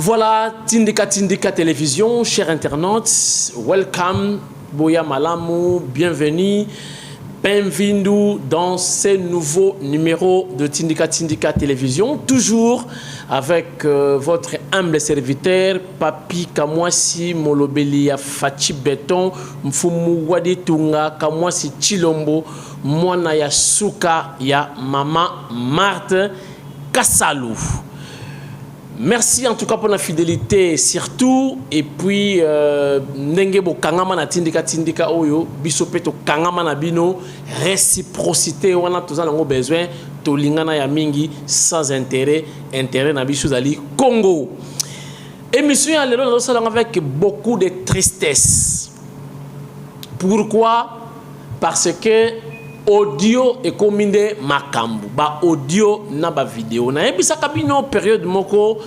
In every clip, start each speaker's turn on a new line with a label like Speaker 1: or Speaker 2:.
Speaker 1: Voilà, Tindika Télévision, chers internautes, welcome, Boya Malamu, bienvenue, bienvenue dans ce nouveau numéro de Tindika Télévision, toujours avec votre humble serviteur, Papi Kamwasi Molobelia Fachi Beton, Mfumu Wadi Tunga, Kamwasi Chilombo, Mwana ya Suka ya Mama Marthe Kassalou. Merci en tout cas pour la fidélité surtout et puis ndenge bo kangama na tindika oyo bisopeto kangama na bino réciprocité wana tozana ngo besoin to lingana ya mingi sans intérêt na biso zali Congo. Émission ya lelo na salon avec beaucoup de tristesse. Pourquoi? Parce que audio et commandé makambu ba audio na ba vidéo na ebisa kabino période moko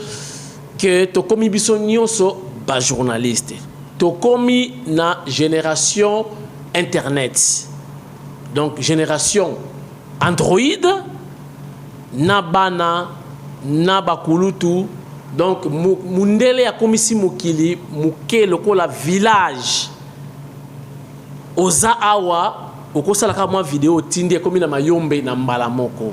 Speaker 1: que to komi biso nyonso ba journaliste to komi na génération internet, donc génération Android na bana na bakulutu, donc mundele ya komisi mokili muke lokola village oza awa okosala ka mwa vidéo tindi comme na mayombe na mbala moko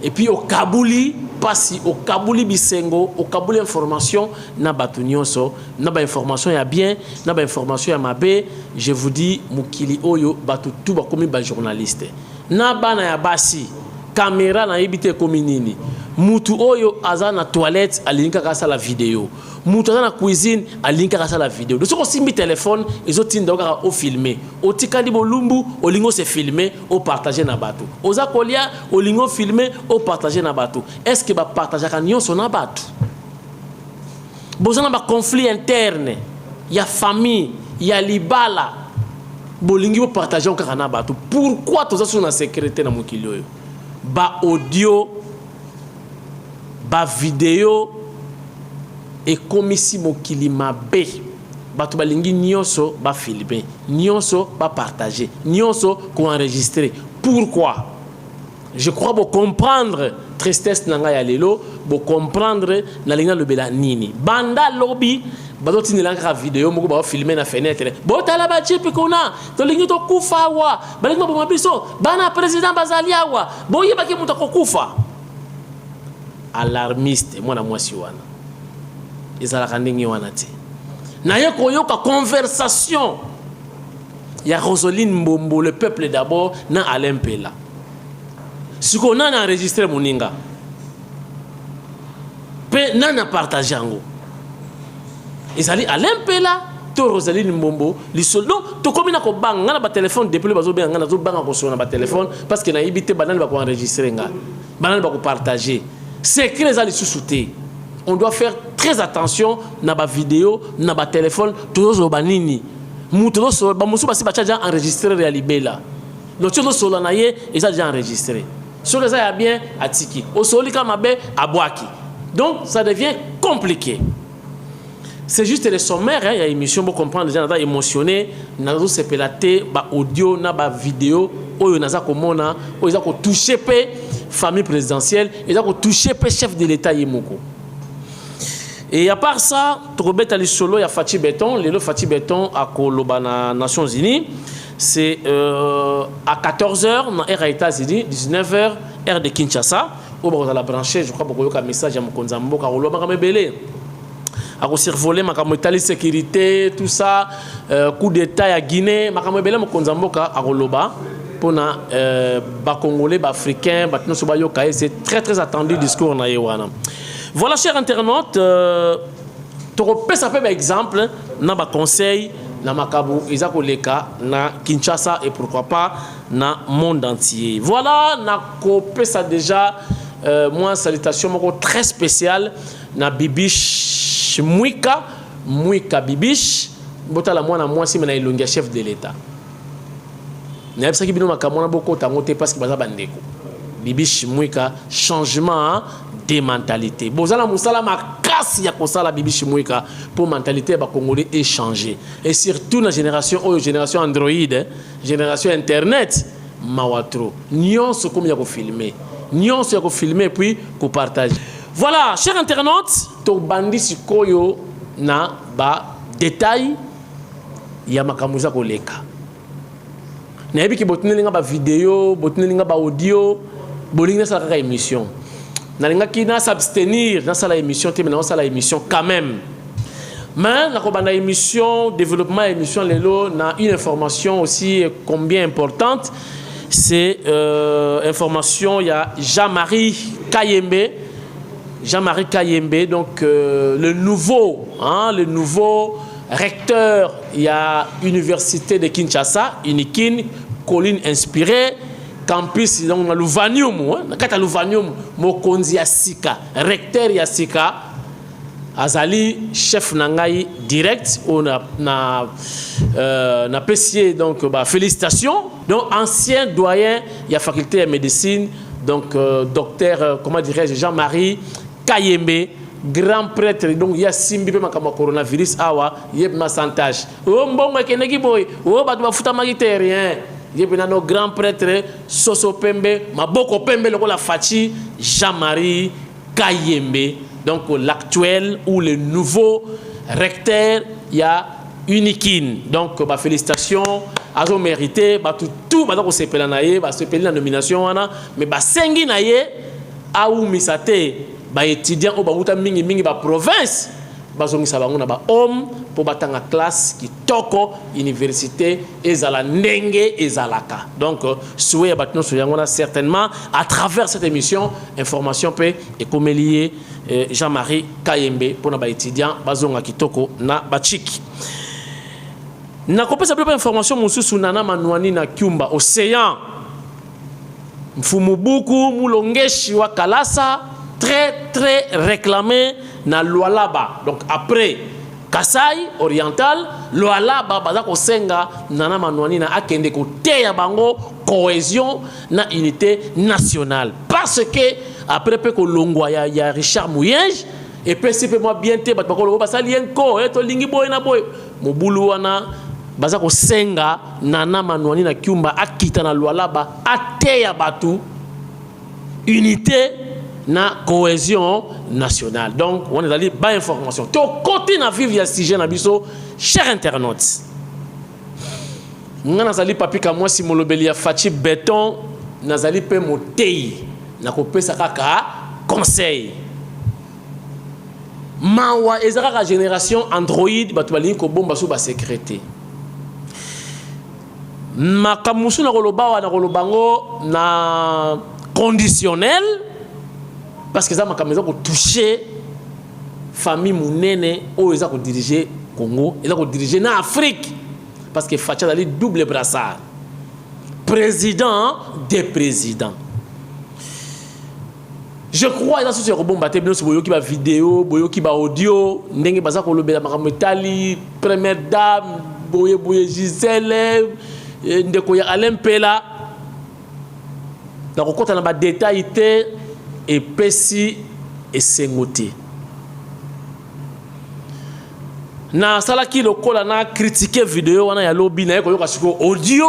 Speaker 1: et puis au kabuli pasi au kabuli bisengo au kabuli information na batu nyonso na ba information ya bien na ba information ya mabe. Je vous dis mukili oyo batu tout ba komi ba journaliste na bana ya basi caméra na yebite komi nini mutu oyo aza na toilette alinka ka sala vidéo mutu aza na cuisine alinka ka sala vidéo donc soko simbi téléphone ezotinda ka o filmer o tikandi bolumbu olingo se filmer o partager na bato oza kolia olingo filmer o partager na bato. Est-ce que ba partager ka nyonso na bato bozana ba conflit interne ya famille ya libala bolingi bo partager ka na bato? Pourquoi toza sur na sécurité na mokili oyo ba audio ba vidéo et komisi mokili mabe bato balingi nyonso ba filmer nyonso ba partager nyonso ko enregistrer. Pourquoi? Je crois bo comprendre tristesse nanga ya lelo, bo comprendre na linga lobela nini banda lobby bazoti ni langa vidéo moko ba filmer na fenêtre botala ba chipi kuna to lingi to kufa wa balingi bo mabiso bana président bazalia wa boye baki muta ko kufa alarmiste mwana mwasi wana ezalaka ndenge wana te na ye koyoka conversation ya Rosaline Mbombo le peuple d'abord na Alain Pela siko nana enregistré moninga pe nana partager yango ezali Alain Pela to Rosaline Mbombo lisolo to komina ko banga na ba téléphone depuis bazo benga na zo banga ko sona ba téléphone parce que na yibité banane ba ko enregistrer nga banane ba ko partager. C'est que les ali sous-souté. On doit faire très attention na ba vidéo, na ba téléphone, toujours banini. Muto so ba musu basi ba déjà enregistrer réalibela. Donc tout solo na ye, ils a déjà enregistré. Sur les a bien atiki. Au soli ka mabe abwaki. Donc ça devient compliqué. C'est juste le sommaire, il y a une émission pour comprendre les gens sont émotionnés, na zo se pelaté ba audio na ba vidéo, oyo naza komona, oyo za ko toucher pe famille présidentielle, ils ont touché le chef de l'État Yemoko. Et à part ça, Trobet Ali Solo, il y a Fachi Beton, le Fachi Beton à Kolobana Nations Unies, c'est à 14h dans l'ère États-Unis, 19h, ère de Kinshasa, où on a la branché, je crois que vous avez un message à Mokonzambo, car on a belé. À survoler ma camotali sécurité, tout ça, coup d'État à Guinée, ma camotali Mokonzambo à Roloba. Pour les Congolais, les Africains, c'est très attendu le discours. Voilà, chers internautes, tu peux ça fait exemple, dans le conseil, dans Makabu, Isakoleka, dans Kinshasa et pourquoi pas dans le monde entier. Voilà, na ça déjà, moi, salutation très spéciale, na Bibiche Mwika Bibiche, botala moi si mena ilongia chef de l'État. Parce que Bibiche Mwika, changement de mentalité. Bozala musala makasi ya kosala Bibiche Mwika pour mentalité ba congolais échanger. Et surtout la génération Android, génération internet, mawatro. Nyonso comme ya ko filmer. Nyonso ya ko filmer puis ko partager. Voilà, chers internautes, tobandi sikoyo na ba détail ya makamuza koleka na yebi ki botunelinga ba vidéo botunelinga ba audio bolinga sala ka émission na linga ki na s'abstenir na sala émission te na sala émission quand même mais na ko banda émission développement émission lelo na une information aussi combien importante c'est information il y a Jean-Marie Kayembe. Jean-Marie Kayembe, donc le nouveau recteur, il y a Université de Kinshasa, Unikin, colline inspirée, campus, donc on a l'Uvanium, quand l'Uvanium, Mokonzi Asika, recteur Yassika, Azali, chef Nangaï direct, on a apprécié, donc félicitations, donc ancien doyen, il y a faculté de médecine, donc docteur, comment dirais-je, Jean-Marie Kayembe, grand prêtre, donc il y a Simbi Makama coronavirus, awa, il y a ma santage. Oh, bon, kenegi boy, oh, bah, tu vas foutre ma guitare, rien. Il y a un grand prêtre, Soso Pembe, Maboko Pembe, la Fachi, Jean-Marie Kayembe, donc l'actuel ou le nouveau recteur, il y a Unikin. Donc, bah, félicitations, à vous mérité, bah, tout, bah, donc, c'est la nomination, mais bah, sengi naye, a ou misate, ba étudiant au baouta mingi ba province bazongi sabangona ba homme pour batanga classe qui toko université ezala ndenge ezalaka donc souhait batno soyangona certainement à travers cette émission information pe et comme lié Jean-Marie Kayembe pour na ba étudiant bazonga kitoko na bachiki na kopesa peu information mususu nana manwani na Kyumba océan Mfumubuku mulongeshi wa Kalasa très réclamé na Lualaba. Donc après Kasai oriental, Lualaba baza ko senga nana manwani na akende ko teya bango cohésion na unité nationale. Parce que après pe ko longwa ya Richard Mouyenge et puis c'est moi bien te bat ko basali enko eto lingi boy na boy mobulu wana baza ko senga nana manwani na Kyumba akita na Lualaba ateya batu unité na cohésion nationale. Donc, on est allé bas information. To côté na vivre ya sujet na biso, chers internautes. Ngana zali papi ka moi si molobeli ya Fachi béton nazali pe motei na kopesa kaka conseil. Mawa ezaka génération Android batu bali ko bomba so ba sécurité. Makamusu na koloba na kolobango na conditionnel parce que ça m'a comme pour toucher famille mounene ou ils ont diriger Congo ils ont diriger na Afrique parce que Facha dali double brassard président des présidents je crois dans ce robot batté bien sur boyo qui va vidéo boyo qui va audio ndenge baza ko lobela makamotali première dame boye Gisèle ndeko ya Alain Pela na kokota na ba détail té et pesi et sengoté na salaki lokola na critiquer vidéo wana ya lobby na yeko yoka siko audio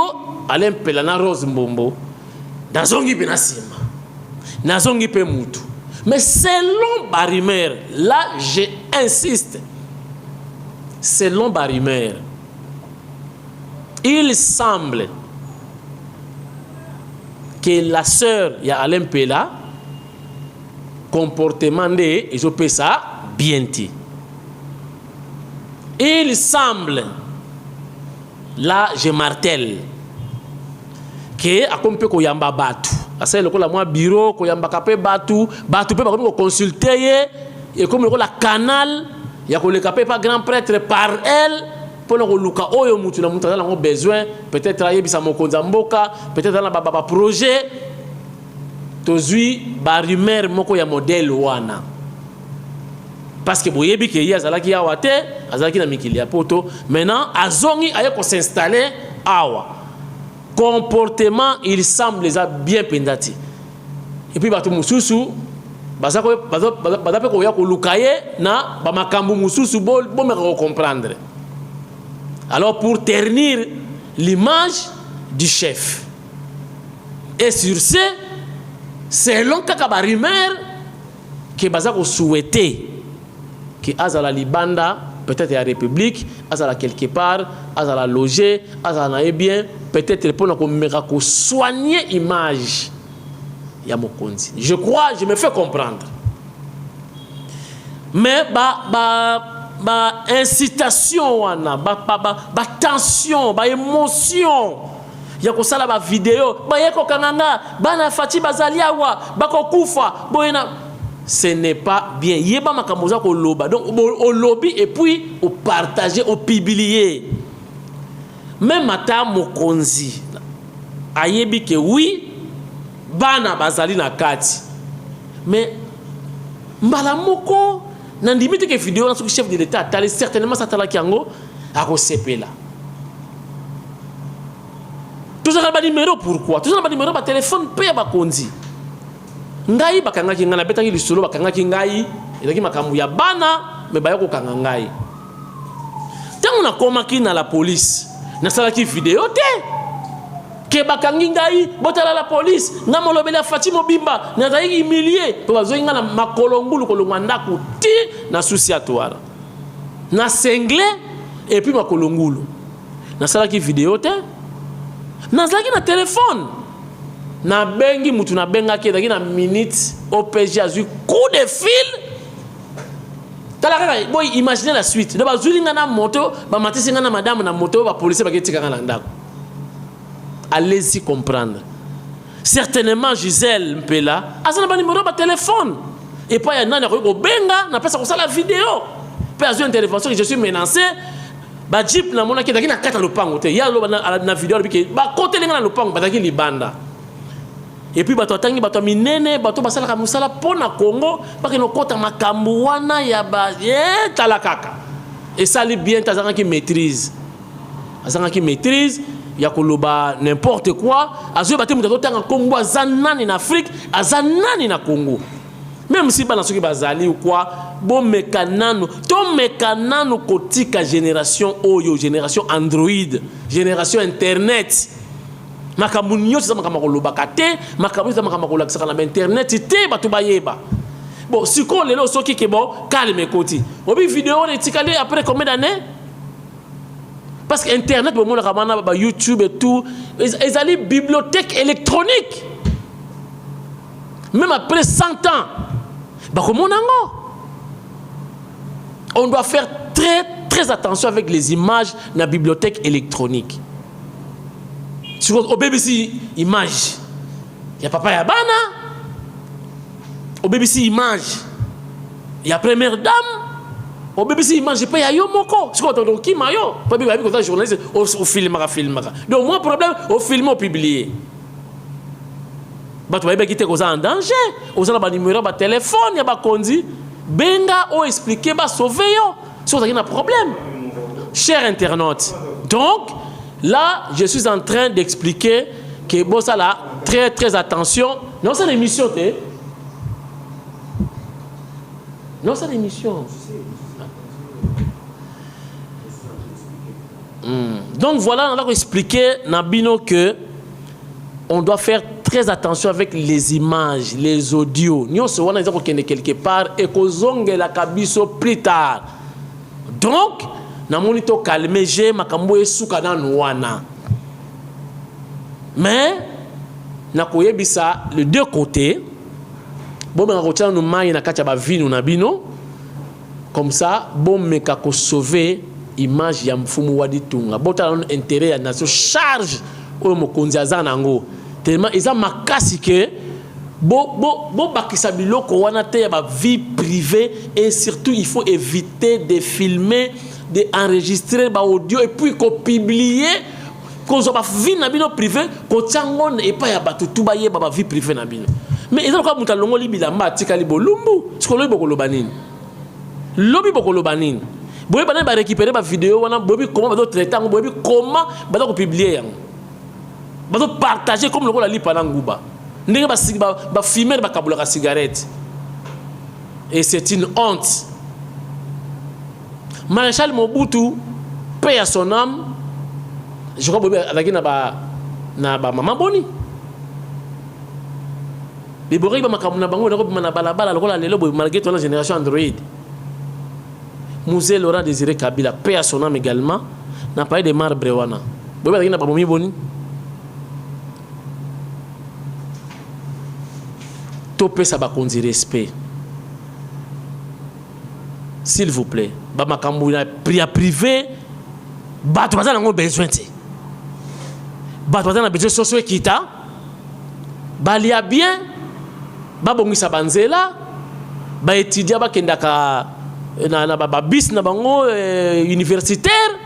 Speaker 1: Alain Pela na Rose Mbombo nazongi pe na sima nazongi pe mutu mais selon Barimer là je insiste selon Barimer il semble que la sœur ya Alain Pela comportement de ils ont fait ça bien dit. Il semble là je martèle que a comme peu ko yamba batu asa le ko la moi bureau ko yamba kapé batu pe ba ko consulter et comme le la canal ya ko le kapé pas grand prêtre par elle pour le luka oyo mutu na mutu na besoin peut-être travailler bisa mokonza mboka peut-être dans baba projet tozui Barimer moko ya modèle wana parce que boyebi ke ya zalaki ya wate azalaki na mikili ya poto maintenant azongi aye ko s'installer awa comportement il semble les a bien pendati et puis batu mususu baza pe ko ya ko lukaye na ba makambu mususu bo me comprendre alors pour ternir l'image du chef et sur ce selon Kaka Barimer que baza ko souhaiter que azala libanda peut-être la République, azala quelque part, azala logé, azala bien, peut-être pour nous soigner l'image. Ya mokonzi. Je crois, je me fais comprendre. Mais incitation tension, émotion. Ya ko sala vidéo, yeko kananga, bana fati bazaliawa, bako kufa, ce n'est pas bien. Yeba makamoza ko loba. Donc au lobby et puis au partager, au publier. Même ata mokonzi ayebi que oui, bana bazali na kati. Mais mbala moko na ndimite ke vidéo na chef de l'état tali certainement ça tala kiango ako sepela. Toujours ba numéro pourquoi? Toujours ba numéro ba téléphone pe ba konzi. Ngai bakanga ki ngana betaki lisolo bakanga ki ngai elaki makambu ya bana me bayako kanga ngai. Tango na komaki na la police na salaki vidéo te. Que bakangi ngai botala la police na molobela Fatima Bimba na zayi humilié to bazoinga na makolongulu kolonganda kuti na souci atwara na sengle et puis makolongulu na salaki vidéo te na zaki na téléphone na bengi mutu na benga ke daki na minute OPG azu coup de fil talaka boy imaginez la suite de bazulinga na moto ba matisinga na madame na moto ba police ba ketika na ndako. Allez-y comprendre. Certainement, Gisèle Mpela a un numéro de téléphone. Et puis, il y a un benga, n'a pas ça la vidéo. Puis, il y a une intervention que je suis menacé. Ba jeep na mona ki daki na kata lopango te. Ya lo na vidéo bi ba côté lenga na lopango ba daki libanda. Et puis bato tangi bato minene bato basala ka musala pona Congo ba ke no kota makambu wana ya ba talakaka. Et ça li bien tazanga qui maîtrise. Azanga qui maîtrise. Ya koloba n'importe quoi azo baté muto tanga Congo azanani na Afrique azanani na Congo même si bana soki bazali ou quoi bon mekanano to mekanano kotika génération oyo génération Android génération internet makambu nyoti za makamako loba kate makambu za makamako lakisa na internet te batu bayeba bon si ko lelo soki ke bon calme koti obi vidéo ne tikali après combien d'années. Parce que Internet, YouTube et tout, ils ont une bibliothèque électronique. Même après 100 ans. On doit faire très attention avec les images dans la bibliothèque électronique. Si au BBC image, il y a papa Yabana. Au BBC image, il y a première dame. Au BBC image pas ya yo moko c'est quoi ton qui mayo pas bien avec un journaliste au film donc moi problème au film au publier bah tu vas bien quitter cause en danger aux a ba numéro ba téléphone ya ba kondi benga o expliquer ba sauver yo si on a un problème cher internaute. Donc là je suis en train d'expliquer que bon ça là très attention non c'est l'émission té non c'est l'émission. Donc voilà, on va expliquer Nabino que on doit faire très attention avec les images, les audios. Nous sommes quelque part et qu'on la kabiso plus tard. Donc, na monito calmer j'ai makambo esuka na wana. Mais na koyebisa les deux côtés. Bon ben rotina no mai na kacha ba vino na bino. Comme ça, bon meka ko sauver image ya mfumu wadi tunga bota na intérêt ya nation charge o mokonzi azana ngo tellement eza makasi que bo bakisa biloko wana te ya ba vie privée et surtout il faut éviter de filmer de enregistrer ba audio et puis ko publier ko zo ba vie na bino privé ko tiango et pas ya batu tuba ye ba vie privée na bino mais eza ko muta longo libila matika libolumbu skolo bokolo banini lobi bokolo banini. Vous pouvez récupérer ma vidéo, vous pouvez traiter, vous pouvez comment publier, vous partager comme le lit pendant Gouba. Vous pouvez filmer la cigarette. Et c'est une honte. Maréchal Mobutu paye à son âme. Je crois que vous avez maman Boni. Les Boré, vous avez la génération Android. Musée Laurent Désiré Kabila, paix à son âme également, n'a pas eu de marbre wana. Vous voyez, pas boni. Topé ça va conduire respect. S'il vous plaît, ba makambo na privé, ba to bazana ngo besoin te. Ba to bazana besoin soso ekita. Ba lia bien, ba bongisa banzela, ba étudier ba kendaka na ba bis na bango universitaire.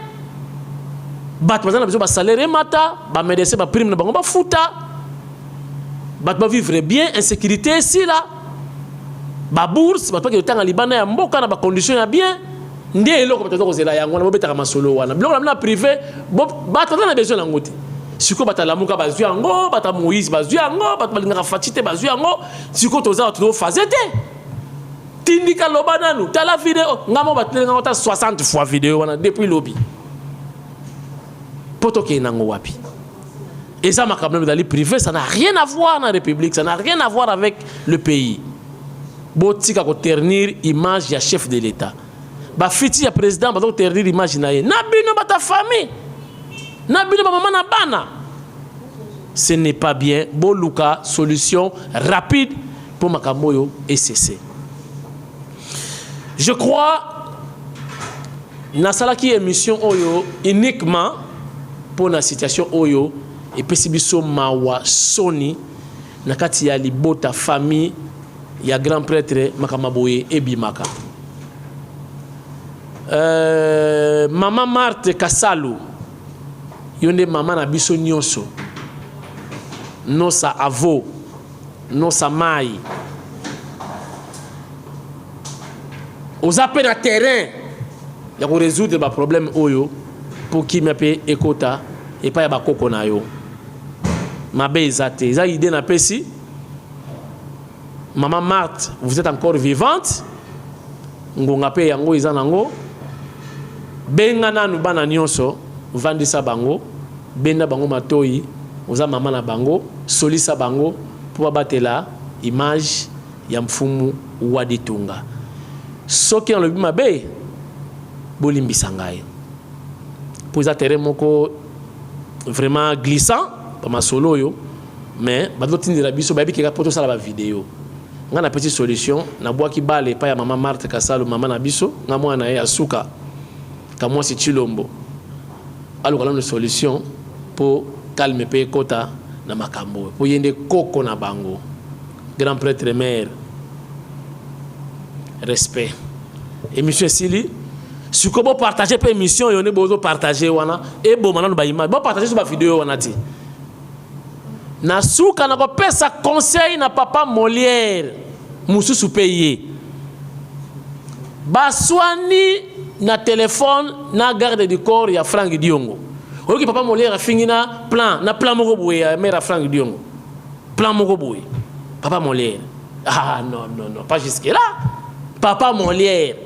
Speaker 1: Ba to bazana besoin ba salaire mata, ba médecin ba prime na bango ba futa. Ba to vivre bien, insécurité ici là. Ba bourse ba to ke tanga libana ya mboka na ba condition ya bien. Ndé eloko ba to ko zela yango na bo betaka masolo wana. Biloko na privé, ba to na besoin na ngoti. Siko batalamuka bazwi yango, bata Moïse bazwi yango, bata balingaka Fatite bazwi yango, siko toza to fazete. Tindika loba nanu, tala vidéo, ngamo batelenga ngota 60 fois vidéo wana depuis lobby. Poto ke nango wapi. Et ça ma kamna dans le privé, ça n'a rien à voir dans la République, ça n'a rien à voir avec le pays. Botika ko ternir image ya chef de l'État. Ba fiti ya président ba ko ternir image na ye. Na bino bata famille. Ce n'est pas bien. Boluka, solution rapide pour Makamoyo et cesser. Je crois Nasalaki émission Oyo uniquement pour la situation Oyo et Pesibiso Mawa Sony Nakati ya libota famille ya grand prêtre Makamaboye et Bimaka. Maman Marthe Kassalu yonde maman na biso nyonso no sa avo no sa mai aux appels à terrain ya ko résoudre ba problème oyo pour qui m'appelle ekota et pas ya ba koko na yo mabe ezate za idée na pesi maman Marthe vous êtes encore vivante ngonga pe yango izanango benga nanu bana nyonso vandisa bango benda bango matoi oza mama na bango solisa bango pour batela image ya mfumu wa ditunga soki en lobi mabe bolimbisa ngai pour za terrain moko vraiment glissant pa masolo yo mais bato tindira biso babi ke poto sala ba vidéo nga na petite solution na boaki bale pa ya mama Marthe Kassalu mama na biso nga mwana ye asuka kamwa si Chilombo. Alors, on a une solution pour calmer les quotas dans Makambo. Pour y avoir coco na bango. Grand prêtre mère. Respect. Et monsieur Sili, si vous partagez pas l'émission, vous avez partager wana et bon maintenant ba image. Bon partager sur ma vidéo wana ti. Na souka na ko pesa conseil na papa Molière. Mususu payé. Baswani na téléphone na garde du corps ya Frank Diongo. Oki papa Molière a fini na plan moko boye ya mère Frank Diongo. Plan moko boye. Papa Molière. Ah non, pas jusque là. Papa Molière.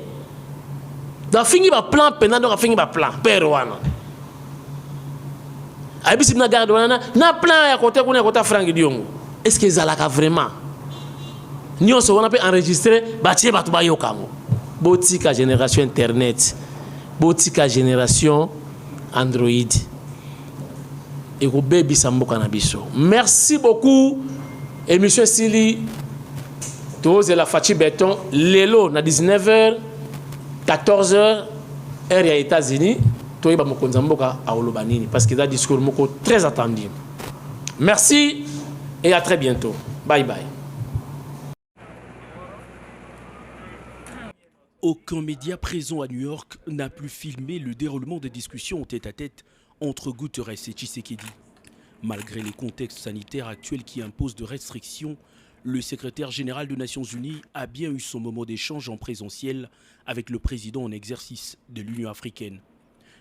Speaker 1: Da fini ba plan pendant donc a fini ba plan père wana. Abisi na garde wana na plan ya côté kuna côté Frank Diongo. Est-ce que zalaka vraiment? Nyonso wana peut enregistrer ba tie ba to ba yokango. Botika génération internet, botika génération Android. Et go baby sambo kanabiso. Merci beaucoup. Et monsieur Sili, tous la Fachi Béton, lelo na 19h, 14h, heure ya États-Unis, toi ba mokonza mboka a olobanini parce que da discours moko très attendu. Merci et à très bientôt. Bye bye.
Speaker 2: Aucun média présent à New York n'a pu filmer le déroulement des discussions en tête-à-tête entre Guterres et Tshisekedi. Malgré les contextes sanitaires actuels qui imposent de restrictions, le secrétaire général des Nations Unies a bien eu son moment d'échange en présentiel avec le président en exercice de l'Union africaine.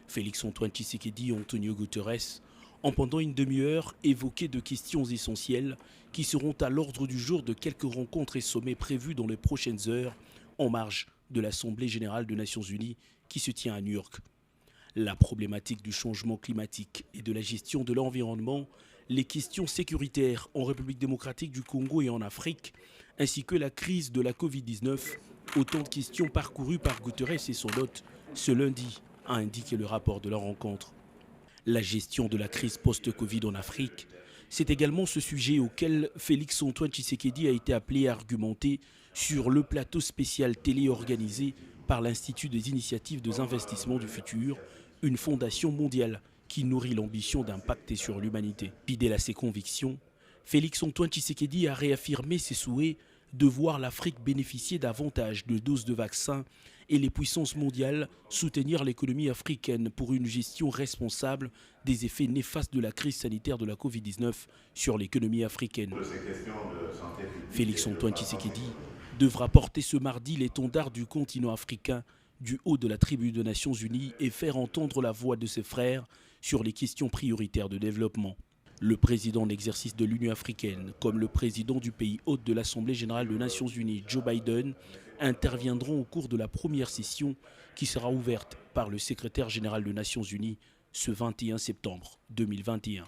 Speaker 2: Félix-Antoine Tshisekedi et Antonio Guterres ont pendant une demi-heure évoqué de questions essentielles qui seront à l'ordre du jour de quelques rencontres et sommets prévus dans les prochaines heures en marge de l'Assemblée générale des Nations Unies qui se tient à New York. La problématique du changement climatique et de la gestion de l'environnement, les questions sécuritaires en République démocratique du Congo et en Afrique, ainsi que la crise de la Covid-19 Autant de questions parcourues par Guterres et son hôte ce lundi, a indiqué le rapport de la rencontre. La gestion de la crise post-Covid en Afrique, c'est également ce sujet auquel Félix-Antoine Tshisekedi a été appelé à argumenter sur le plateau spécial télé organisé par l'Institut des initiatives des investissements du futur, une fondation mondiale qui nourrit l'ambition d'impacter sur l'humanité. Fidèle à ses convictions, Félix-Antoine Tshisekedi a réaffirmé ses souhaits de voir l'Afrique bénéficier davantage de doses de vaccins et les puissances mondiales soutenir l'économie africaine pour une gestion responsable des effets néfastes de la crise sanitaire de la Covid-19 sur l'économie africaine. Félix-Antoine Tshisekedi devra porter ce mardi l'étendard du continent africain du haut de la tribune des Nations Unies et faire entendre la voix de ses frères sur les questions prioritaires de développement. Le président en exercice de l'Union africaine, comme le président du pays hôte de l'Assemblée générale des Nations unies, Joe Biden, interviendront au cours de la première session qui sera ouverte par le secrétaire général des Nations unies ce 21 septembre 2021.